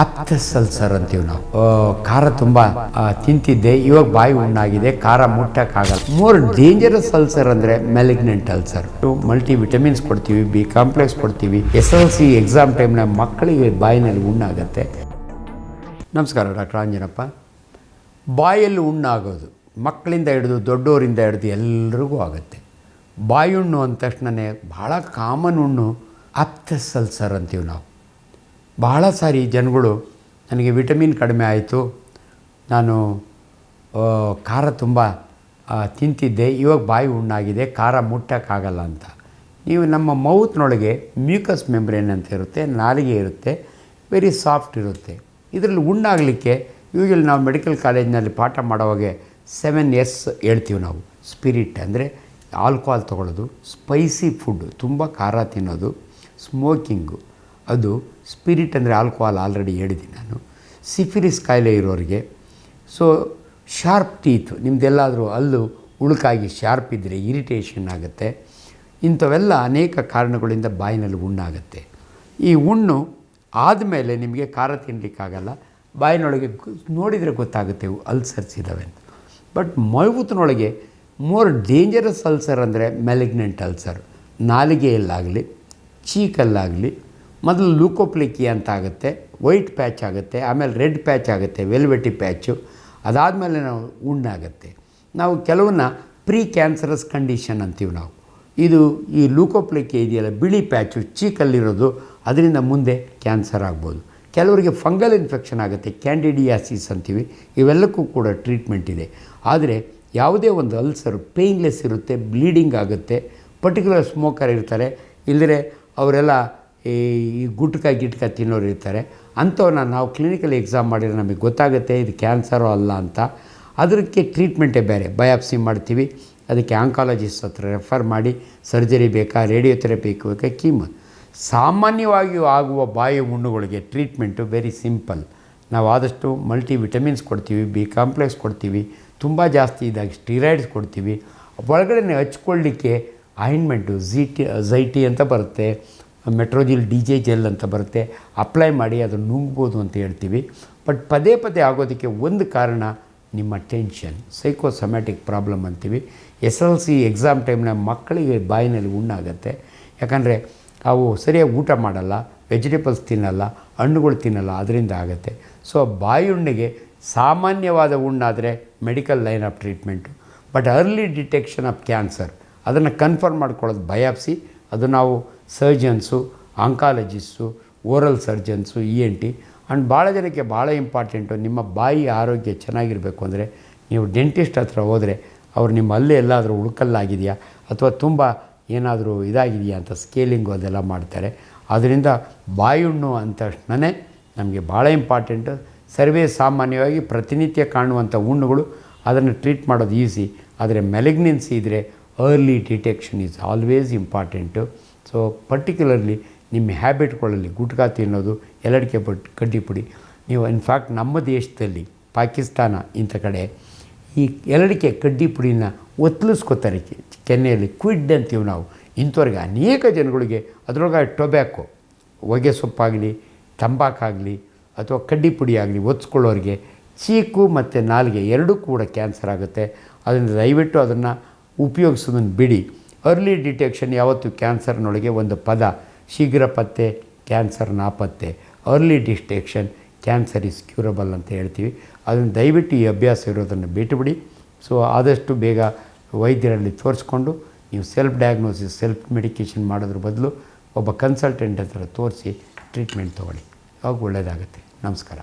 ಅಪ್ತಸ್ ulcer ಅಂತೀವಿ ನಾವು. ಖಾರ ತುಂಬ ತಿಂತಿದ್ದೆ, ಇವಾಗ ಬಾಯಿ ಹುಣ್ಣಾಗಿದೆ, ಖಾರ ಮುಟ್ಟಕ್ಕಾಗಲ್ಲ. ಮೋರ್ ಡೇಂಜರಸ್ ಅಲ್ಸರ್ ಅಂದರೆ ಮೆಲಿಗ್ನೆಂಟ್ ಅಲ್ಸರ್. ಮಲ್ಟಿ ವಿಟಮಿನ್ಸ್ ಕೊಡ್ತೀವಿ, ಬಿ ಕಾಂಪ್ಲೆಕ್ಸ್ ಕೊಡ್ತೀವಿ. SLC ಎಕ್ಸಾಮ್ ಟೈಮ್ನ ಮಕ್ಕಳಿಗೆ ಬಾಯಿನಲ್ಲಿ ಹುಣ್ಣಾಗತ್ತೆ. ನಮಸ್ಕಾರ, ಡಾಕ್ಟರ್ ಆಂಜನಪ್ಪ. ಬಾಯಲ್ಲಿ ಹುಣ್ಣಾಗೋದು ಮಕ್ಕಳಿಂದ ಹಿಡಿದು ದೊಡ್ಡವರಿಂದ ಹಿಡಿದು ಎಲ್ರಿಗೂ ಆಗುತ್ತೆ. ಬಾಯಿ ಹುಣ್ಣು ಅಂದ ತಕ್ಷಣವೇ ಭಾಳ ಕಾಮನ್ ಹುಣ್ಣು ಅಪ್ತಸ್ ಅಲ್ಸರ್ ಅಂತೀವಿ ನಾವು. ಬಹಳ ಸಾರಿ ಜನಗಳು ನನಗೆ ವಿಟಮಿನ್ ಕಡಿಮೆ ಆಯಿತು, ನಾನು ಖಾರ ತುಂಬ ತಿಂತಿದ್ದೆ, ಇವಾಗ ಬಾಯಿ ಹುಣ್ಣಾಗಿದೆ, ಖಾರ ಮುಟ್ಟಕ್ಕಾಗಲ್ಲ ಅಂತ. ನೀವು ನಮ್ಮ ಮೌತ್ನೊಳಗೆ ಮ್ಯೂಕಸ್ ಮೆಂಬ್ರೇನ್ ಅಂತ ಇರುತ್ತೆ, ನಾಲಿಗೆ ಇರುತ್ತೆ, ವೆರಿ ಸಾಫ್ಟ್ ಇರುತ್ತೆ. ಇದರಲ್ಲಿ ಹುಣ್ಣಾಗಲಿಕ್ಕೆ ಯೂಶಲಿ ನಾವು ಮೆಡಿಕಲ್ ಕಾಲೇಜಿನಲ್ಲಿ ಪಾಠ ಮಾಡೋವಾಗೆ 7S ಹೇಳ್ತೀವಿ ನಾವು. ಸ್ಪಿರಿಟ್ ಅಂದರೆ ಆಲ್ಕೋಹಾಲ್ ತೊಗೊಳ್ಳೋದು, ಸ್ಪೈಸಿ ಫುಡ್ ತುಂಬ ಖಾರ ತಿನ್ನೋದು, ಸ್ಮೋಕಿಂಗು, ಅದು ಸ್ಪಿರಿಟ್ ಅಂದರೆ ಆಲ್ಕೋಹಾಲ್ ಆಲ್ರೆಡಿ ಹೇಳಿದ್ದೀನಿ ನಾನು. ಸಿಫಿಲಿಸ್ ಕಾಯಿಲೆ ಇರೋರಿಗೆ, ಸೊ ಶಾರ್ಪ್ ಟೀತ್, ನಿಮ್ಮದೆಲ್ಲಾದರೂ ಹಲ್ಲು ಉಳುಕಾಗಿ ಶಾರ್ಪ್ ಇದ್ದರೆ ಇರಿಟೇಷನ್ ಆಗುತ್ತೆ. ಇಂಥವೆಲ್ಲ ಅನೇಕ ಕಾರಣಗಳಿಂದ ಬಾಯಿನಲ್ಲಿ ಹುಣ್ಣಾಗುತ್ತೆ. ಈ ಹುಣ್ಣು ಆದಮೇಲೆ ನಿಮಗೆ ಖಾರ ತಿನ್ನಲಿಕ್ಕಾಗಲ್ಲ, ಬಾಯಿನೊಳಗೆ ನೋಡಿದರೆ ಗೊತ್ತಾಗುತ್ತೆ ಅಲ್ಸರ್ಸ್ ಇದ್ದಾವೆ ಅಂತ. ಬಟ್ ಮೌತ್ನೊಳಗೆ ಮೋರ್ ಡೇಂಜರಸ್ ಅಲ್ಸರ್ ಅಂದರೆ ಮೆಲಿಗ್ನೆಂಟ್ ಅಲ್ಸರ್. ನಾಲಿಗೆಯಲ್ಲಾಗಲಿ ಚೀಕಲ್ಲಾಗಲಿ ಮೊದಲು ಲೂಕೋಪ್ಲಿಕಿ ಅಂತ ಆಗುತ್ತೆ, ವೈಟ್ ಪ್ಯಾಚ್ ಆಗುತ್ತೆ, ಆಮೇಲೆ ರೆಡ್ ಪ್ಯಾಚ್ ಆಗುತ್ತೆ, ವೆಲ್ವೆಟಿ ಪ್ಯಾಚು. ಅದಾದಮೇಲೆ ನಾವು ಹುಣ್ಣಾಗುತ್ತೆ. ನಾವು ಕೆಲವನ್ನ ಪ್ರೀ ಕ್ಯಾನ್ಸರಸ್ ಕಂಡೀಷನ್ ಅಂತೀವಿ ನಾವು. ಇದು ಈ ಲೂಕೋಪ್ಲಿಕಿ ಇದೆಯಲ್ಲ, ಬಿಳಿ ಪ್ಯಾಚು ಚೀಕಲ್ಲಿರೋದು, ಅದರಿಂದ ಮುಂದೆ ಕ್ಯಾನ್ಸರ್ ಆಗ್ಬೋದು. ಕೆಲವರಿಗೆ ಫಂಗಲ್ ಇನ್ಫೆಕ್ಷನ್ ಆಗುತ್ತೆ, ಕ್ಯಾಂಡಿಡಿಯಾಸಿಸ್ ಅಂತೀವಿ. ಇವೆಲ್ಲಕ್ಕೂ ಕೂಡ ಟ್ರೀಟ್ಮೆಂಟ್ ಇದೆ. ಆದರೆ ಯಾವುದೇ ಒಂದು ಅಲ್ಸರು ಪೇಯ್ನ್ಲೆಸ್ ಇರುತ್ತೆ, ಬ್ಲೀಡಿಂಗ್ ಆಗುತ್ತೆ. ಪರ್ಟಿಕ್ಯುಲರ್ ಸ್ಮೋಕರ್ ಇರ್ತಾರೆ, ಇಲ್ಲದೇ ಅವರೆಲ್ಲ ಈ ಗಿಟ್ಕ ತಿನ್ನೋರು ಇರ್ತಾರೆ. ಅಂಥವನ್ನ ನಾವು ಕ್ಲಿನಿಕಲ್ ಎಕ್ಸಾಮ್ ಮಾಡಿದ್ರೆ ನಮಗೆ ಗೊತ್ತಾಗುತ್ತೆ ಇದು ಕ್ಯಾನ್ಸರೋ ಅಲ್ಲ ಅಂತ. ಅದಕ್ಕೆ ಟ್ರೀಟ್ಮೆಂಟೇ ಬೇರೆ. ಬಯಾಪ್ಸಿ ಮಾಡ್ತೀವಿ, ಅದಕ್ಕೆ ಆಂಕಾಲಜಿಸ್ಟ್ ಹತ್ರ ರೆಫರ್ ಮಾಡಿ ಸರ್ಜರಿ ಬೇಕಾ, ರೇಡಿಯೋಥೆರಪಿ ಬೇಕಾ, ಕೀಮೋ. ಸಾಮಾನ್ಯವಾಗಿ ಆಗುವ ಬಾಯಿ ಹುಣ್ಣುಗಳಿಗೆ ಟ್ರೀಟ್ಮೆಂಟು ವೆರಿ ಸಿಂಪಲ್. ನಾವು ಆದಷ್ಟು ಮಲ್ಟಿ ವಿಟಮಿನ್ಸ್ ಕೊಡ್ತೀವಿ, ಬಿ ಕಾಂಪ್ಲೆಕ್ಸ್ ಕೊಡ್ತೀವಿ, ತುಂಬ ಜಾಸ್ತಿ ಇದಾಗಿ ಸ್ಟಿರಾಯ್ಡ್ಸ್ ಕೊಡ್ತೀವಿ. ಒಳಗಡೆ ಹಚ್ಕೊಳ್ಳಿಕ್ಕೆ ಆಯಿಂಟ್ಮೆಂಟು ಝೈಟಿ ಅಂತ ಬರುತ್ತೆ, ಮೆಟ್ರೋಜಿಲ್ DJ ಜೆಲ್ ಅಂತ ಬರುತ್ತೆ, ಅಪ್ಲೈ ಮಾಡಿ ಅದನ್ನು ನುಂಗ್ಬೋದು ಅಂತ ಹೇಳ್ತೀವಿ. ಬಟ್ ಪದೇ ಪದೇ ಆಗೋದಕ್ಕೆ ಒಂದು ಕಾರಣ ನಿಮ್ಮ ಟೆನ್ಷನ್, ಸೈಕೋಸಮ್ಯಾಟಿಕ್ ಪ್ರಾಬ್ಲಮ್ ಅಂತೀವಿ. SLC ಎಕ್ಸಾಮ್ ಟೈಮ್ನ ಮಕ್ಕಳಿಗೆ ಬಾಯಿನಲ್ಲಿ ಹುಣ್ಣಾಗತ್ತೆ. ಯಾಕಂದರೆ ಅವು ಸರಿಯಾಗಿ ಊಟ ಮಾಡಲ್ಲ, ವೆಜಿಟೇಬಲ್ಸ್ ತಿನ್ನಲ್ಲ, ಹಣ್ಣುಗಳು ತಿನ್ನಲ್ಲ, ಅದರಿಂದ ಆಗುತ್ತೆ. ಸೊ ಬಾಯಿ ಹುಣ್ಣಿಗೆ ಸಾಮಾನ್ಯವಾದ ಹುಣ್ಣಾದರೆ medical line of treatment. But early detection of cancer, ಅದನ್ನು ಕನ್ಫರ್ಮ್ ಮಾಡ್ಕೊಳ್ಳೋದು ಬಯಾಪ್ಸಿ. ಅದು ನಾವು surgeons, oncologists, oral surgeons, ENT. And ಭಾಳ ಜನಕ್ಕೆ ಭಾಳ ಇಂಪಾರ್ಟೆಂಟು, ನಿಮ್ಮ ಬಾಯಿ ಆರೋಗ್ಯ ಚೆನ್ನಾಗಿರಬೇಕು ಅಂದರೆ ನೀವು ಡೆಂಟಿಸ್ಟ್ ಹತ್ರ ಹೋದರೆ ಅವ್ರು ನಿಮ್ಮ ಹಲ್ಲು ಎಲ್ಲಾದರೂ ಉಳ್ಕಲ್ಲಾಗಿದೆಯಾ ಅಥವಾ ತುಂಬ ಏನಾದರೂ ಇದಾಗಿದೆಯಾ ಅಂತ ಸ್ಕೇಲಿಂಗು ಅದೆಲ್ಲ ಮಾಡ್ತಾರೆ. ಆದ್ದರಿಂದ ಬಾಯಿ ಹುಣ್ಣು ಅಂದ ತಕ್ಷಣವೇ ನಮಗೆ ಭಾಳ ಇಂಪಾರ್ಟೆಂಟು. ಸರ್ವೇ ಸಾಮಾನ್ಯವಾಗಿ ಪ್ರತಿನಿತ್ಯ ಕಾಣುವಂಥ ಹುಣ್ಣುಗಳು, ಅದನ್ನು ಟ್ರೀಟ್ ಮಾಡೋದು ಈಸಿ. ಆದರೆ ಮೆಲಿಗ್ನೆನ್ಸಿ ಇದ್ದರೆ early detection is always important. So particularly ನಿಮ್ಮ ಹ್ಯಾಬಿಟ್ಗಳಲ್ಲಿ ಗುಟ್ಕಾ ತಿನ್ನೋದು, ಎಲ್ಲಡಿಕೆ ಕಡ್ಡಿ ಪುಡಿ. ನೀವು ಇನ್ಫ್ಯಾಕ್ಟ್ ನಮ್ಮ ದೇಶದಲ್ಲಿ ಪಾಕಿಸ್ತಾನ ಇಂಥ ಕಡೆ ಈ ಎಲ್ಲಡಿಕೆ ಕಡ್ಡಿ ಪುಡಿನ ಒತ್ತಲಿಸ್ಕೋತಾರೆ ಕೆನ್ನೆಯಲ್ಲಿ, ಕ್ವಿಡ್ ಅಂತೀವಿ ನಾವು. ಇಂಥವ್ರಿಗೆ ಅನೇಕ ಜನಗಳಿಗೆ ಅದರೊಳಗೆ ಟೊಬ್ಯಾಕೊ, ಹೊಗೆ ಸೊಪ್ಪಾಗಲಿ, ತಂಬಾಕಾಗಲಿ ಅಥವಾ ಕಡ್ಡಿ ಪುಡಿ ಆಗಲಿ ಒತ್ಸ್ಕೊಳ್ಳೋರಿಗೆ ಚೀಕು ಮತ್ತು ನಾಲಿಗೆ ಎರಡೂ ಕೂಡ ಕ್ಯಾನ್ಸರ್ ಆಗುತ್ತೆ. ಅದರಿಂದ ದಯವಿಟ್ಟು ಅದನ್ನು ಉಪಯೋಗಿಸೋದನ್ನು ಬಿಡಿ. ಅರ್ಲಿ ಡಿಟೆಕ್ಷನ್ ಯಾವತ್ತು ಕ್ಯಾನ್ಸರ್ನೊಳಗೆ ಒಂದು ಪದ, ಶೀಘ್ರ ಪತ್ತೆ ಕ್ಯಾನ್ಸರ್ ನಾಪತ್ತೆ. Early detection cancer is curable ಅಂತ ಹೇಳ್ತೀವಿ. ಅದನ್ನು ದಯವಿಟ್ಟು ಈ ಅಭ್ಯಾಸ ಇರೋದನ್ನು ಬಿಟ್ಟುಬಿಡಿ. ಸೊ ಆದಷ್ಟು ಬೇಗ ವೈದ್ಯರಲ್ಲಿ ತೋರಿಸ್ಕೊಂಡು ನೀವು ಸೆಲ್ಫ್ ಡಯಾಗ್ನೋಸಿಸ್, ಸೆಲ್ಫ್ ಮೆಡಿಕೇಷನ್ ಮಾಡೋದ್ರ ಬದಲು ಒಬ್ಬ ಕನ್ಸಲ್ಟೆಂಟ್ ಹತ್ರ ತೋರಿಸಿ ಟ್ರೀಟ್ಮೆಂಟ್ ತೊಗೊಳ್ಳಿ. ಅವಾಗ ಒಳ್ಳೆಯದಾಗುತ್ತೆ. ನಮಸ್ಕಾರ.